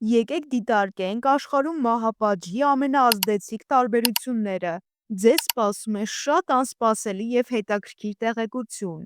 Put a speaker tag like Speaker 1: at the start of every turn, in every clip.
Speaker 1: Եկեք դիտարկենք աշխարհում մահապատժի ամենաազդեցիկ տարբերությունները։ Ձեզ սպասում է շատ անսպասելի և հետաքրքիր տեղեկություն։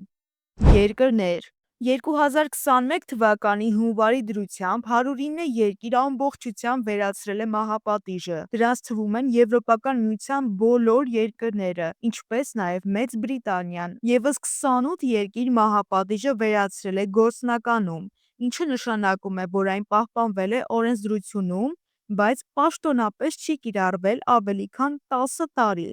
Speaker 1: Երկրներ 2021 թվականի հունվարի դրությամբ 109 երկիր ամբողջությամբ վերացրել է մահապատիժը։ Դրանց թվում են Եվրոպական միության բոլոր երկրները, ինչպես նաև Մեծ Բրիտանիան։ Եվս 28 երկիր մահապատիժը վերացրել է գործնականում, ինչը նշանակում է, որ այն պահպանվել է օրենսդրությունում, բայց պաշտոնապես չի կիրառվել ավելի քան 10 տարի։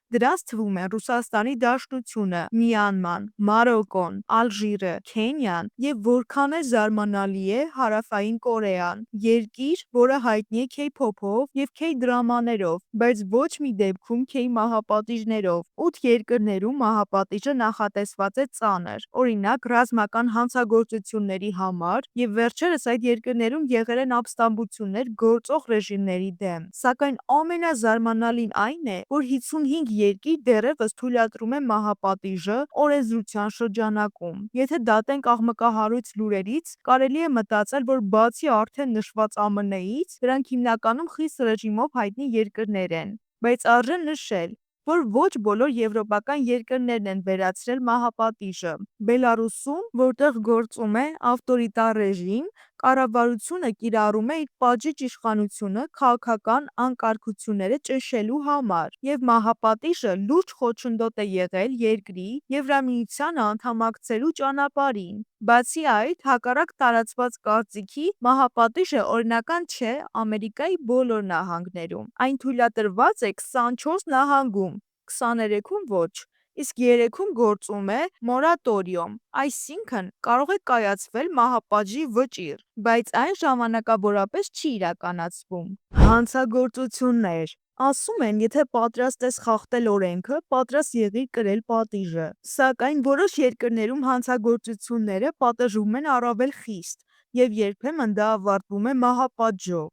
Speaker 1: Դրանց թվում են Ռուսաստանի Դաշնությունը, Մյանման, Մարոկոն, Ալժիրը, Քենիան և որքան է զարմանալի է Հարավային Կորեան, երկիր, որը հայտնի է K-pop-ով և K-դրամաներով, բայց ոչ մի դեպքում K-մահապատիժներով։ 8 երկրներում մահապատիժը նախատեսված է ծանր, օրինակ ռազմական հանցագործությունների համար, և վերջերս այդ երկրներում եղել են ապստամբություններ գործող ռեժիմների դեմ։ Սակայն ամենազարմանալին այն է, որ 55 երկիր դեռևս թույլատրում է մահապատիժը օրենսդրության շրջանակում։ Եթե դատենք աղմկահարույց լուրերից, կարելի է մտածել, որ բացի արդեն նշված ԱՄՆ-ից, դրանք հիմնականում խիստ ռեժիմով հայտնի երկրներ են։ Բայց արժե նշել, որ ոչ բոլոր եվրոպական երկրներն են վերացրել մահապատիժը։ Բելարուսում, որտեղ գործում է ավտորիտար ռեժիմ, կառավարությունը կիրառում է իր պատժիչ իշխանությունը քաղաքական անկարգությունները ճնշելու համար, և մահապատիժը լուրջ խոչընդոտ է եղել երկրի Եվրամիությանը անդամակցելու ճանապարհին։ Բացի այդ, հակառակ տարածված կարծիքի, մահապատիժը օրինական չէ Ամերիկայի բոլոր նահանգներում։ Այն թույլատրված է 24 նահանգում, 23-ում ոչ, իսկ 3-ում գործում է մորատորիում, այսինքն կարող է կայացվել մահապատժի վճիռ, բայց այն ժամանակավորապես չի իրականացվում։ Հանցագործություններ ասում են, եթե պատրաստ ես խախտել օրենքը, պատրաստ եղիր կրել պատիժը։ Սակայն որոշ երկրներում հանցագործությունները պատժվում են առավել խիստ, և երբեմն դա ավարտվում է մահապատժով։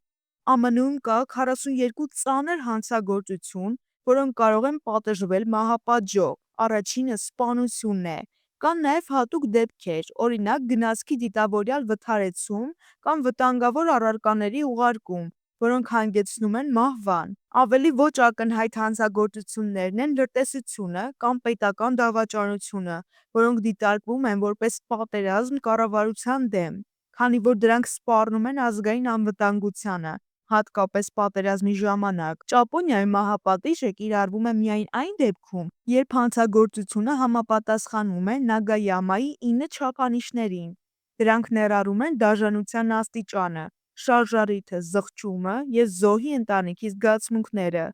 Speaker 1: ԱՄՆ-ում կա 42 ծանր հանցագործություն, որոնք կարող են պատժվել մահապատժով։ Առաջինը սպանությունն է։ Կան նաև հատուկ դեպքեր, օրինակ գնացքի դիտավորյալ վթարեցում կամ վտանգավոր առարկաների ուղարկում, որոնք հանգեցնում են մահվան։ Ավելի ոչ ակնհայտ հանցագործություններն են լրտեսությունը կամ պետական դավաճանությունը, որոնք դիտարկվում են որպես պատերազմ կառավարության դեմ, քանի որ դրանք սպառնում են ազգային անվտանգությանը, հատկապես պատերազմի ժամանակ։ Ճապոնիայում մահապատիժը կիրառվում է միայն այն դեպքում, երբ հանցագործությունը համապատասխանում է Նագայամայի 9 չափանիշներին։ Դրանք ներառում են դաժանության աստիճանը, շարժառիթը, զղջումը և զոհի ընտանիքի զգացմունքները։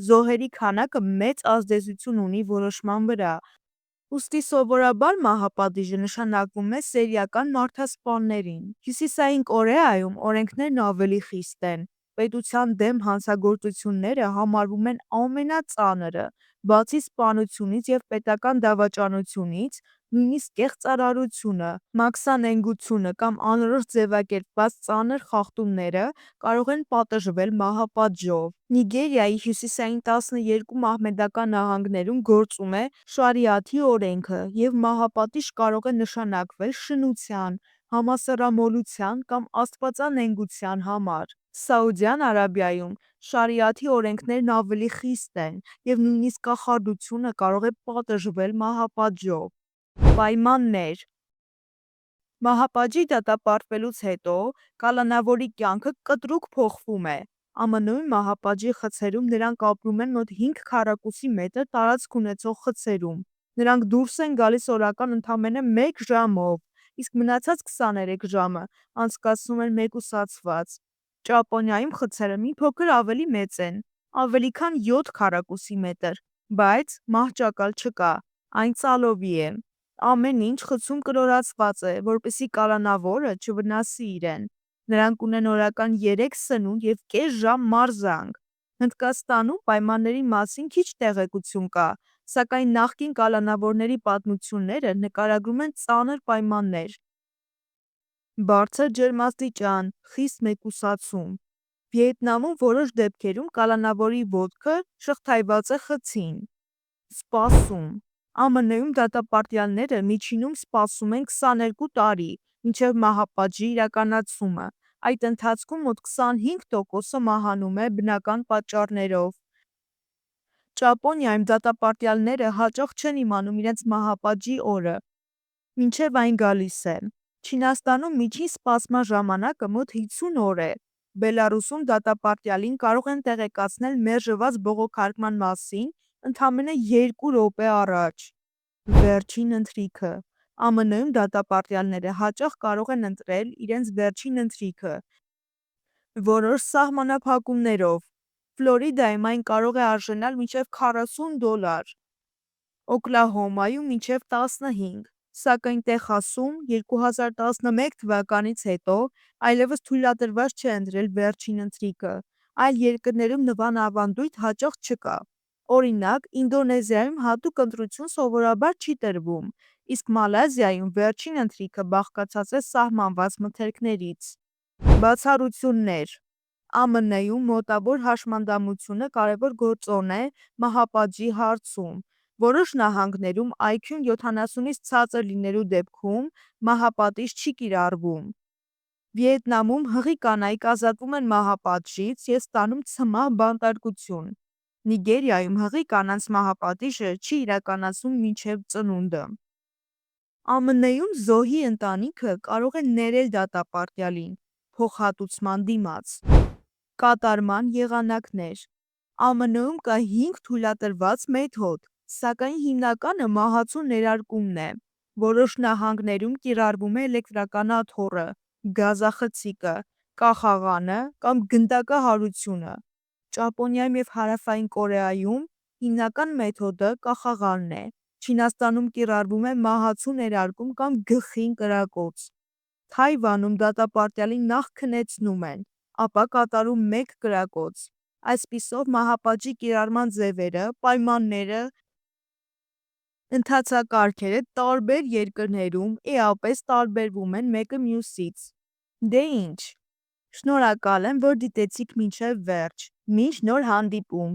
Speaker 1: Զոհերի քանակը մեծ ազդեցություն ունի որոշման վրա։ Ուստի սովորաբար մահապատիժը նշանակվում է սերիական մարդասպաններին։ Հյուսիսային Կորեայում օրենքներն ավելի խիստ են։ Պետության դեմ հանցագործությունները համարվում են ամենածանրը։ Բացի սպանությունից և պետական դավաճանությունից, նույնիսկ կեղծարարությունը, մաքսանենգությունը կամ անորոշ ձևակերպված ծանր խախտումները կարող են պատժվել մահապատժով։ Նիգերիայի հյուսիսային 12 մահմեդական նահանգներում գործում է շարիաթի օրենքը, և մահապատիժ կարող է նշանակվել շնության, համասեռամոլության կամ աստվածանենգության համար։ Սաուդյան Արաբիայում շարիաթի օրենքներն ավելի խիստ են, և նույնիսկ կախարդությունը կարող է պատժվել մահապատժով։ Պայմաններ Մահապատժի դատապարտվելուց հետո կալանավորի կյանքը կտրուկ փոխվում է։ ԱՄՆ-ում մահապատժի խցերում նրանք ապրում են մոտ 5 քառակուսի մետր տարածք ունեցող խցերում։ Նրանք դուրս են գալիս օրական ընդամենը 1 ժամով, իսկ մնացած 23 ժամը անցկացնում են մեկուսացված։ Ճապոնիայում խցերը մի փոքր ավելի մեծ են, ավելի քան 7 քառակուսի մետր, բայց մահճակալ չկա, այն ծալովի է։ Ամեն ինչ խցում կլորացված է, որպեսզի կալանավորը չվնասի իրեն։ Նրանք ունեն օրական 3 սնունդ և կես ժամ մարզանք։ Հնդկաստանում պայմանների մասին քիչ տեղեկություն կա, սակայն նախկին կալանավորների պատմությունները նկարագրում են ծանր պայմաններ. Բարձր ջերմաստիճան, խիստ մեկուսացում։ Վիետնամում որոշ դեպքերում կալանավորի ոտքը շղթայված է խցին։ Սպասում ԱՄՆ-ում դատապարտյալները միջինում սպասում են 22 տարի, մինչև մահապատժի իրականացումը։ Այդ ընթացքում մոտ 25%-ը մահանում է բնական պատճառներով։ Ճապոնիայում դատապարտյալները հաճախ չեն իմանում իրենց մահապատժի օրը, մինչև այն գալիս է։ Չինաստանում միջին սպասման ժամանակը մոտ 50 օր է։ Բելարուսում դատապարտյալին կարող են տեղեկացնել մերժված բողոքարկման մասին ընդամենը 2 րոպե առաջ։ Վերջին ընթրիքը։ ԱՄՆ-ում դատապարտյալները հաճախ կարող են ընտրել իրենց վերջին ընթրիքը որոշ սահմանափակումներով։ Ֆլորիդայում այն կարող է արժանալ մինչև $40, Օկլահոմայում մինչև 15, սակայն Տեխասում 2011 թվականից հետո այլևս թույլատրված չէ ընտրել վերջին ընթրիքը։ Այլ երկրներում նման ավանդույթ հաճախ չկա։ Օրինակ, Ինդոնեզիայում հատուկ ընտրություն սովորաբար չի տրվում, իսկ Մալազիայում վերջին ընթրիքը բաղկացած է սահմանված մթերքներից։ Բացառություններ։ ԱՄՆ-ում մոտավոր հաշմանդամությունը կարևոր գործոն է մահապատժի հարցում։ Որոշ նահանգներում IQ-ն 70-ից ցածր լինելու դեպքում մահապատիժ չի կիրառվում։ Վիետնամում հղի կանայք ազատվում են մահապատժից և ստանում ցմահ բանտարկություն։ Նիգերիայում հղի կանանց մահապատիժը չի իրականացվում մինչև ծնունդը։ ԱՄՆ-ում զոհի ընտանիքը կարող է ներել դատապարտյալին փոխհատուցման դիմաց։ Կատարման եղանակներ։ ԱՄՆ-ում կա 5 թույլատրված մեթոդ, սակայն հիմնականը մահացու ներարկումն է։ Որոշ նահանգներում կիրառվում է էլեկտրական աթոռը, գազախցիկը, կախաղանը կամ գնդակահարությունը։ Ճապոնիայում և Հարավային Կորեայում հիմնական մեթոդը կախաղանն է։ Չինաստանում կիրառվում է մահացու ներարկում կամ գլխին կրակոց։ Թայվանում դատապարտյալին նախ քնեցնում են, ապա կատարում մեկ կրակոց։ Այսպիսով մահապատժի կիրառման ձևերը, պայմանները, ընթացակարգերը տարբեր երկրներում էապես տարբերվում են մեկը մյուսից։ Դե ինչ։ Շնորհակալ եմ, որ դիտեցիք մինչև վերջ։ Մինչ նոր հանդիպում։